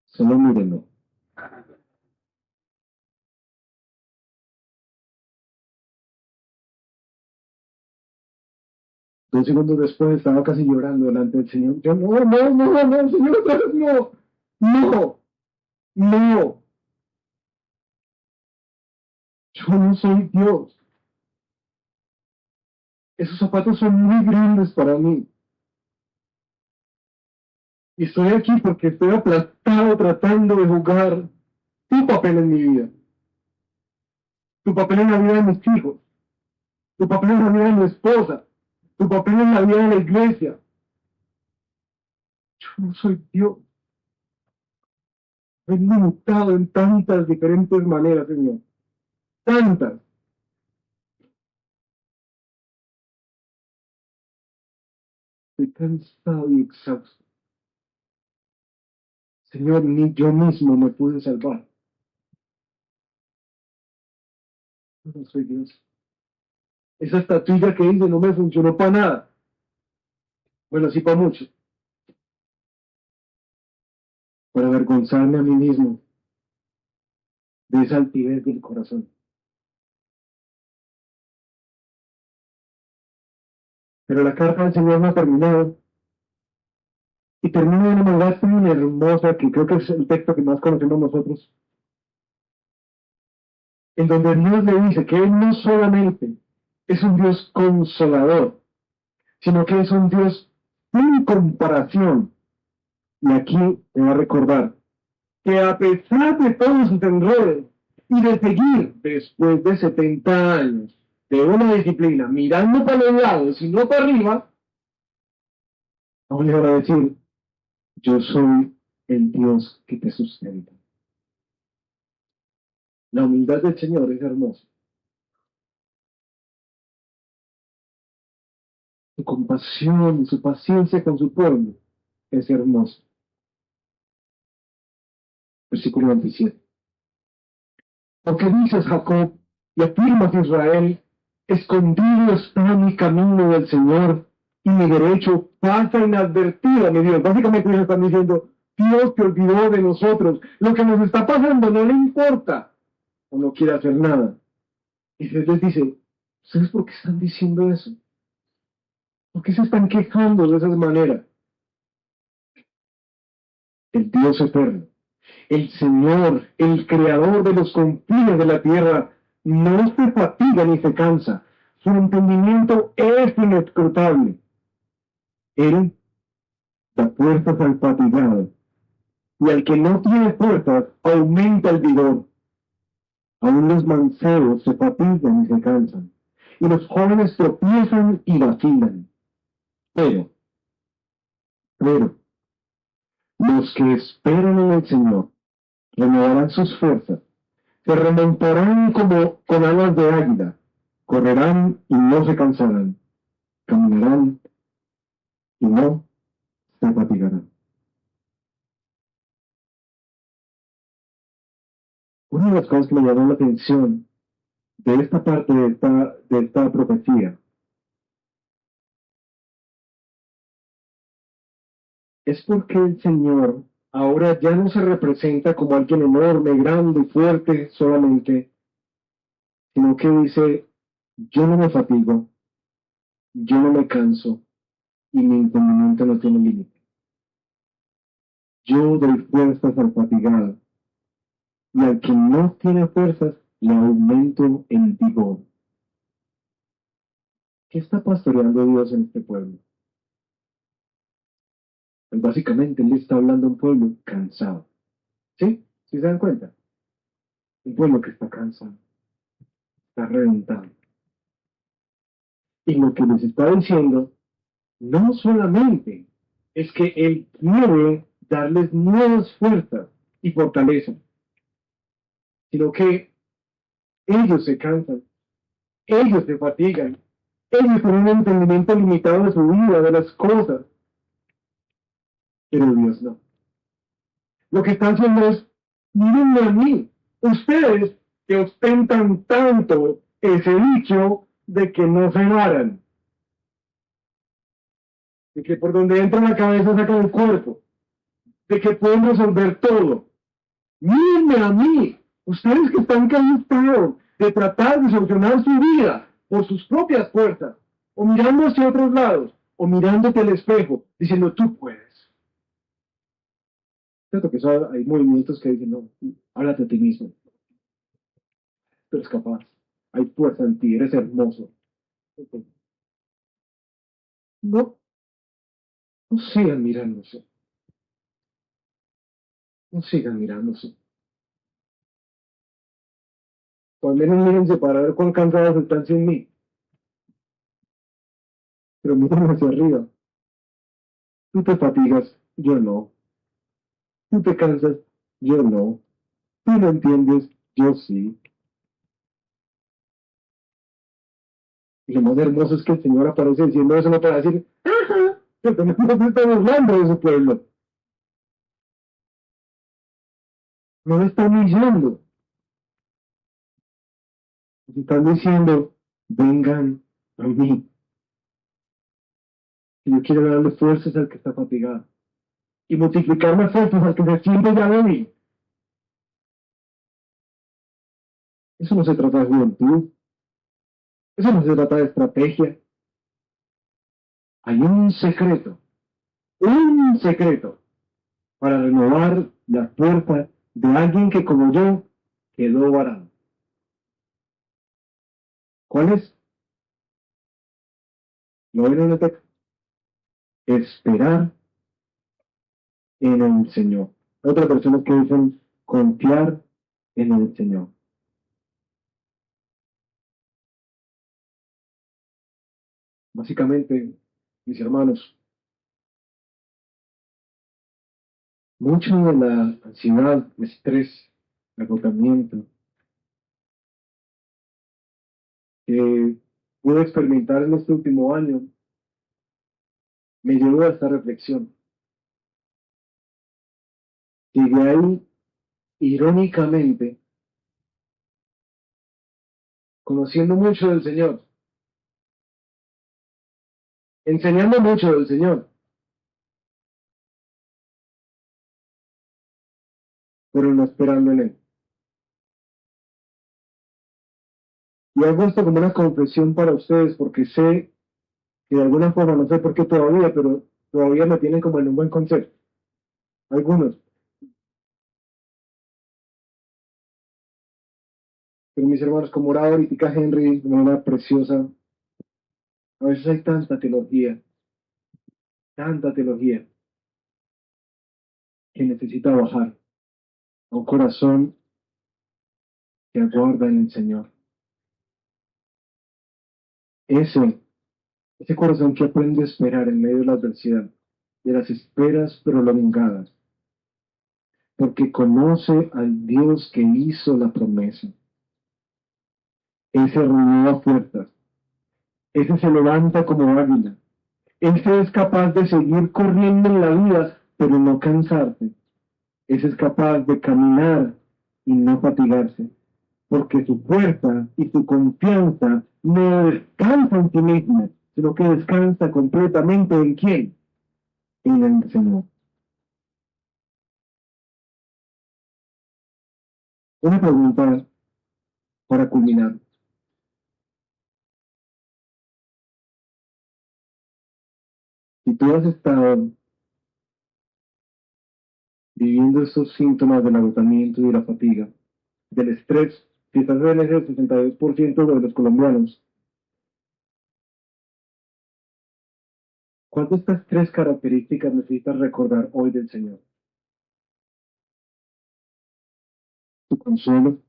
Solo mírenlo. 2 segundos después estaba casi llorando delante del Señor. Yo, no, no, no, no, Señor, no, no, no, yo no soy Dios. Esos zapatos son muy grandes para mí. Y estoy aquí porque estoy aplastado tratando de jugar tu papel en mi vida, tu papel en la vida de mis hijos, tu papel en la vida de mi esposa, tu papel en la vida de la iglesia. Yo no soy Dios. Soy limitado en tantas diferentes maneras, Señor. Tantas. Estoy cansado y exhausto. Señor, ni yo mismo me pude salvar. Yo no soy Dios. Esa estatuilla que hice no me funcionó para nada. Bueno, sí para mucho. Para avergonzarme a mí mismo de esa altivez del corazón. Pero la carta del Señor no ha terminado. Y termina de una manera tan hermosa que creo que es el texto que más conocemos nosotros. En donde Dios le dice que Él no solamente es un Dios consolador, sino que es un Dios sin comparación. Y aquí te va a recordar que a pesar de todos sus enredos y de seguir después de 70 años de una disciplina mirando para los lados y no para arriba, aún le van a decir, yo soy el Dios que te sustenta. La humildad del Señor es hermosa. Su compasión y su paciencia con su pueblo es hermosa. Versículo 27. Porque dices Jacob y afirmas Israel, escondido está mi camino del Señor y mi derecho pasa inadvertido, mi Dios. Básicamente ellos están diciendo, Dios te olvidó de nosotros. Lo que nos está pasando no le importa o no quiere hacer nada. Y Dios les dice, ¿ustedes por qué están diciendo eso? ¿Por qué se están quejando de esa manera? El Dios eterno, el Señor, el creador de los confines de la tierra, no se fatiga ni se cansa. Su entendimiento es inescrutable. Él da fuerzas al fatigado, y al que no tiene fuerzas aumenta el vigor. Aún los mancebos se fatigan y se cansan, y los jóvenes tropiezan y vacilan. Pero, Los que esperan en el Señor renovarán sus fuerzas, se remontarán como con alas de águila, correrán y no se cansarán, caminarán y no se fatigarán. Una de las cosas que me llamó la atención de esta parte de esta profecía es porque el Señor ahora ya no se representa como alguien enorme, grande y fuerte solamente, sino que dice, yo no me fatigo, yo no me canso y mi entendimiento no tiene límite. Yo doy fuerzas al fatigado y al que no tiene fuerzas le aumento el vigor. ¿Qué está pastoreando Dios en este pueblo? Pues básicamente Él está hablando a un pueblo cansado. ¿Sí? ¿Sí se dan cuenta? Un pueblo que está cansado, está reventado. Y lo que les está diciendo no solamente es que Él quiere darles nuevas fuerzas y fortaleza, sino que ellos se cansan, ellos se fatigan, ellos tienen un entendimiento limitado de su vida, de las cosas, pero Dios no. Lo que están haciendo es, mírenme a mí, ustedes que ostentan tanto ese dicho de que no se varan, de que por donde entra la cabeza sacan el cuerpo, de que pueden resolver todo. Mírenme a mí, ustedes que están cansados de tratar de solucionar su vida por sus propias fuerzas, o mirando hacia otros lados, o mirándote al espejo, diciendo tú puedes. Cierto que eso hay movimientos que dicen, no, háblate a ti mismo, tú eres capaz, hay fuerza en ti, eres hermoso. No, no sigan mirándose, no sigan mirándose. O al menos mírense para ver cuán cansados están sin mí, pero miren hacia arriba. Tú te fatigas, yo no. Tú te cansas, yo no. Tú no entiendes, yo sí. Y lo más hermoso es que el Señor aparece diciendo eso no para decir, ¡ajá! Que tenemos que estar hablando de su pueblo. No le está humillando. Están diciendo, vengan a mí. Y yo quiero darle fuerzas al que está fatigado. Y multiplicarme fuerzas al que se siente ya débil. Eso no se trata de juventud. Eso no se trata de estrategia. Hay un secreto para renovar la fuerza de alguien que como yo quedó varado. ¿Cuál es? Lo ven en el texto. Esperar en el Señor. Otras personas que dicen confiar en el Señor. Básicamente, mis hermanos, mucho de la ansiedad, estrés, agotamiento que pude experimentar en este último año me llevó a esta reflexión. Y de ahí, irónicamente, conociendo mucho del Señor, enseñando mucho del Señor, pero no esperando en Él. Y hago esto como una confesión para ustedes, porque sé que de alguna forma, no sé por qué todavía, pero todavía me tienen como en un buen concepto. Algunos. Pero mis hermanos, como oraba ahorita Henry, de manera preciosa, a veces hay tanta teología, que necesita bajar a un corazón que aguarda en el Señor. Ese, ese corazón que aprende a esperar en medio de la adversidad, de las esperas prolongadas, porque conoce al Dios que hizo la promesa. Ese renueva fuerzas, ese se levanta como águila, ese es capaz de seguir corriendo en la vida, pero no cansarse. Ese es capaz de caminar y no fatigarse, porque su fuerza y su confianza no descansa en sí misma, sino que descansa completamente en quién, en el Señor. Una pregunta para culminar. Si tú has estado viviendo esos síntomas del agotamiento y de la fatiga, del estrés, si estás en ese 62% de los colombianos, ¿cuál de estas tres características necesitas recordar hoy del Señor? Su consuelo,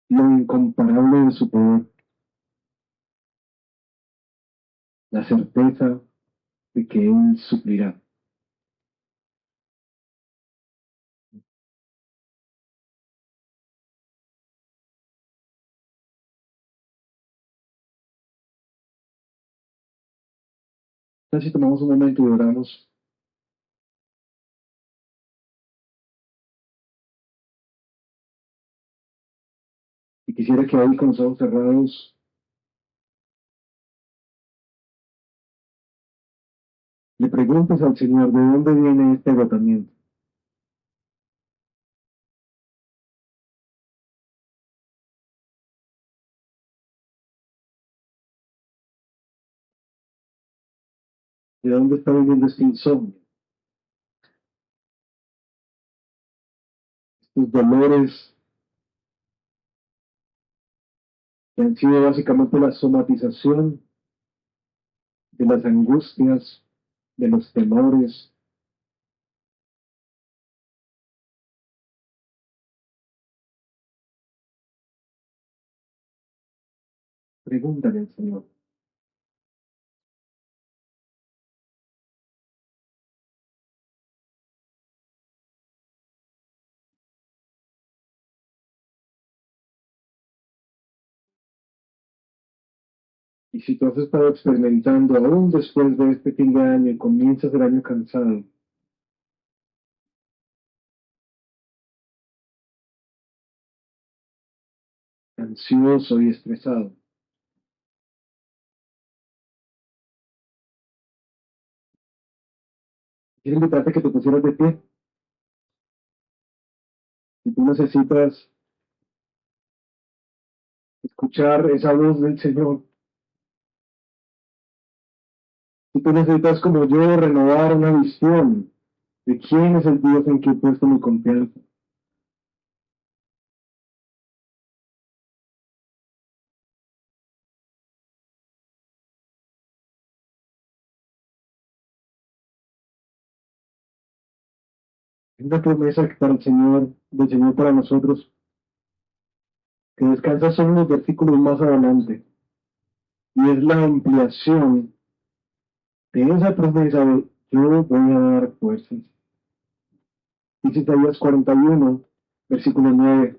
lo incomparable de su poder, la certeza de que Él suplirá. Entonces, si tomamos un momento y oramos, y quisiera que ahí con los ojos cerrados le preguntes al Señor de dónde viene este agotamiento, de dónde está viniendo este insomnio, estos dolores que han sido básicamente la somatización de las angustias, de los temores. Pregúntale al Señor. Y si tú has estado experimentando aún después de este fin de año y comienzas el año cansado, ansioso y estresado, quiero invitarte a que te pusieras de pie. Si tú necesitas escuchar esa voz del Señor, si tú necesitas como yo renovar una visión de quién es el Dios en que he puesto mi confianza, es una promesa para el Señor, del Señor para nosotros, que descansa solo en los versículos más adelante, y es la ampliación de esa promesa de yo voy a dar fuerzas. Dice Isaías 41, versículo 9,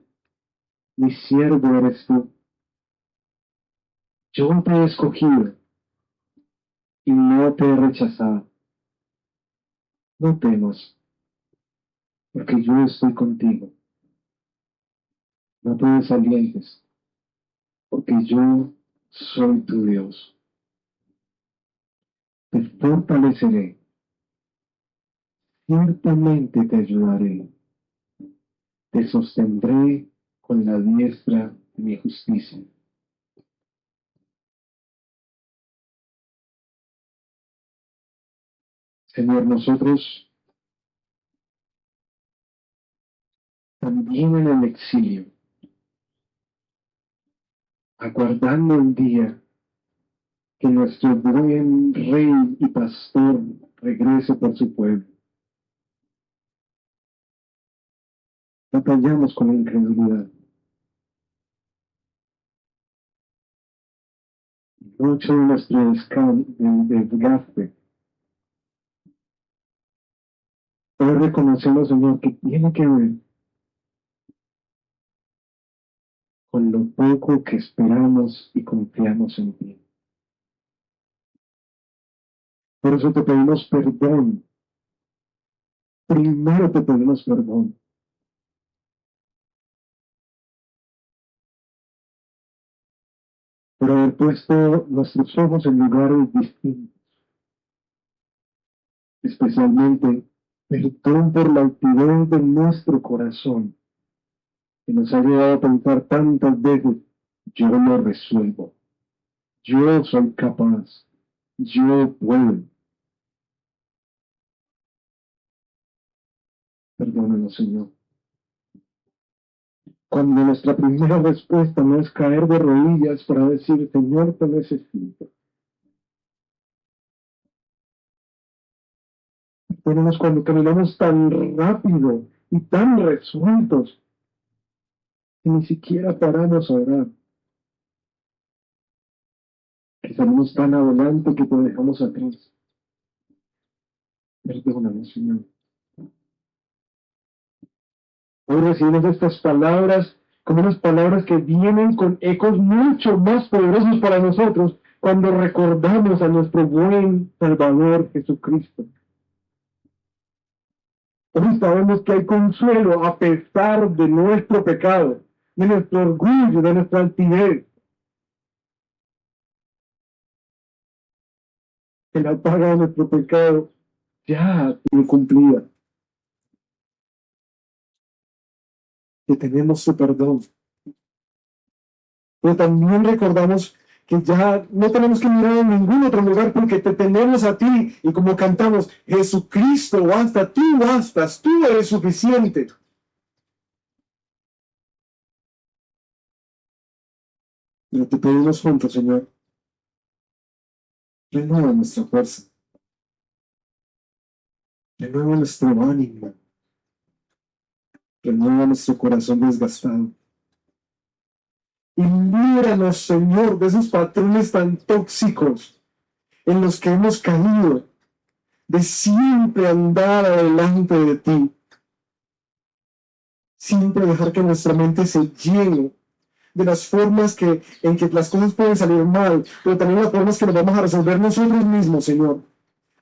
mi siervo eres tú, yo te he escogido y no te he rechazado. No temas, porque yo estoy contigo. No te desalientes, porque yo soy tu Dios. Te fortaleceré, ciertamente te ayudaré, te sostendré con la diestra de mi justicia. Señor, nosotros también en el exilio, aguardando el día que nuestro buen rey y pastor regrese por su pueblo. Batallamos con la incredulidad. Mucho de nuestro desgaste Hoy reconocemos, Señor, que tiene que ver con lo poco que esperamos y confiamos en ti. Por eso te pedimos perdón. Primero te pedimos perdón por haber puesto nuestros ojos en lugares distintos, especialmente perdón por la altivez de nuestro corazón, que nos ha llevado a pensar tantas veces, yo lo resuelvo, yo soy capaz, yo puedo. Perdónanos, Señor. Cuando nuestra primera respuesta no es caer de rodillas para decir, Señor, te necesito. Perdónanos cuando caminamos tan rápido y tan resueltos que ni siquiera paramos a orar. Que salimos tan adelante que te dejamos atrás. Perdónanos, Señor. Hoy recibimos estas palabras como unas palabras que vienen con ecos mucho más poderosos para nosotros cuando recordamos a nuestro buen Salvador Jesucristo. Hoy sabemos que hay consuelo a pesar de nuestro pecado, de nuestro orgullo, de nuestra altivez. Que la paga de nuestro pecado ya ha sido cumplida. Que tenemos su perdón. Pero también recordamos que ya no tenemos que mirar en ningún otro lugar porque te tenemos a ti. Y como cantamos, Jesucristo basta, tú bastas, tú eres suficiente. Pero te pedimos juntos, Señor, renueva nuestra fuerza, renueva nuestro ánimo, renueva nuestro corazón desgastado. Y líbranos, Señor, de esos patrones tan tóxicos en los que hemos caído, de siempre andar adelante de ti, siempre dejar que nuestra mente se llene de las formas en que las cosas pueden salir mal, pero también las formas que nos vamos a resolver nosotros mismos, Señor.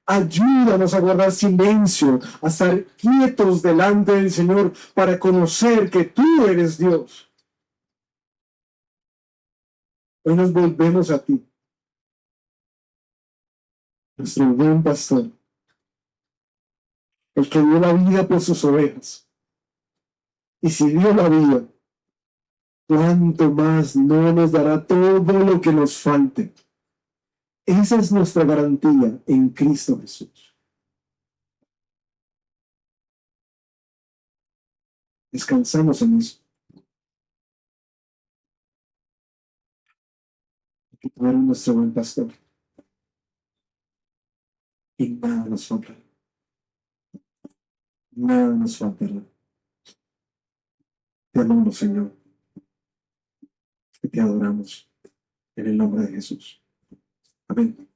Ayúdanos a guardar silencio, a estar quietos delante del Señor para conocer que tú eres Dios. Hoy nos volvemos a ti, nuestro buen pastor, el que dio la vida por sus ovejas. Y si dio la vida, ¿cuánto más no nos dará todo lo que nos falte? Esa es nuestra garantía en Cristo Jesús. Descansamos en eso. Que tú eres nuestro buen pastor. Y nada nos faltará. Nada nos faltará. Te amamos, Señor. Y te adoramos. En el nombre de Jesús. Amén.